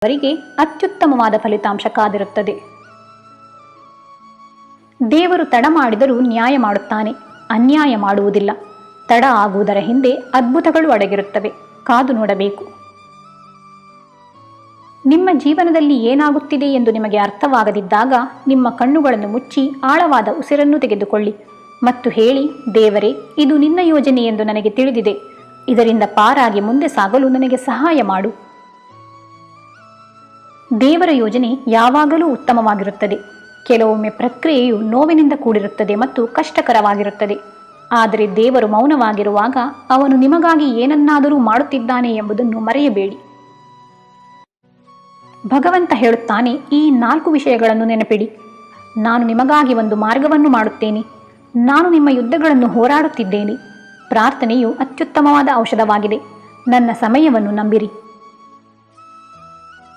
ಅವರಿಗೆ ಅತ್ಯುತ್ತಮವಾದ ಫಲಿತಾಂಶ ಕಾದಿರುತ್ತದೆ. ದೇವರು ತಡ ಮಾಡಿದರೂ ನ್ಯಾಯ ಮಾಡುತ್ತಾನೆ, ಅನ್ಯಾಯ ಮಾಡುವುದಿಲ್ಲ. ತಡ ಆಗುವುದರ ಹಿಂದೆ ಅದ್ಭುತಗಳು ಅಡಗಿರುತ್ತವೆ, ಕಾದು ನೋಡಬೇಕು. ನಿಮ್ಮ ಜೀವನದಲ್ಲಿ ಏನಾಗುತ್ತಿದೆ ಎಂದು ನಿಮಗೆ ಅರ್ಥವಾಗದಿದ್ದಾಗ ನಿಮ್ಮ ಕಣ್ಣುಗಳನ್ನು ಮುಚ್ಚಿ ಆಳವಾದ ಉಸಿರನ್ನು ತೆಗೆದುಕೊಳ್ಳಿ ಮತ್ತು ಹೇಳಿ, ದೇವರೇ, ಇದು ನಿನ್ನ ಯೋಜನೆ ಎಂದು ನನಗೆ ತಿಳಿದಿದೆ. ಇದರಿಂದ ಪಾರಾಗಿ ಮುಂದೆ ಸಾಗಲು ನನಗೆ ಸಹಾಯ ಮಾಡು. ದೇವರ ಯೋಜನೆ ಯಾವಾಗಲೂ ಉತ್ತಮವಾಗಿರುತ್ತದೆ. ಕೆಲವೊಮ್ಮೆ ಪ್ರಕ್ರಿಯೆಯು ನೋವಿನಿಂದ ಕೂಡಿರುತ್ತದೆ ಮತ್ತು ಕಷ್ಟಕರವಾಗಿರುತ್ತದೆ. ಆದರೆ ದೇವರು ಮೌನವಾಗಿರುವಾಗ ಅವನು ನಿಮಗಾಗಿ ಏನನ್ನಾದರೂ ಮಾಡುತ್ತಿದ್ದಾನೆ ಎಂಬುದನ್ನು ಮರೆಯಬೇಡಿ. ಭಗವಂತ ಹೇಳುತ್ತಾನೆ, ಈ 4 ವಿಷಯಗಳನ್ನು ನೆನಪಿಡಿ. ನಾನು ನಿಮಗಾಗಿ ಒಂದು ಮಾರ್ಗವನ್ನು ಮಾಡುತ್ತೇನೆ. ನಾನು ನಿಮ್ಮ ಯುದ್ಧಗಳನ್ನು ಹೋರಾಡುತ್ತಿದ್ದೇನೆ. ಪ್ರಾರ್ಥನೆಯು ಅತ್ಯುತ್ತಮವಾದ ಔಷಧವಾಗಿದೆ. ನನ್ನ ಸಮಯವನ್ನು ನಂಬಿರಿ.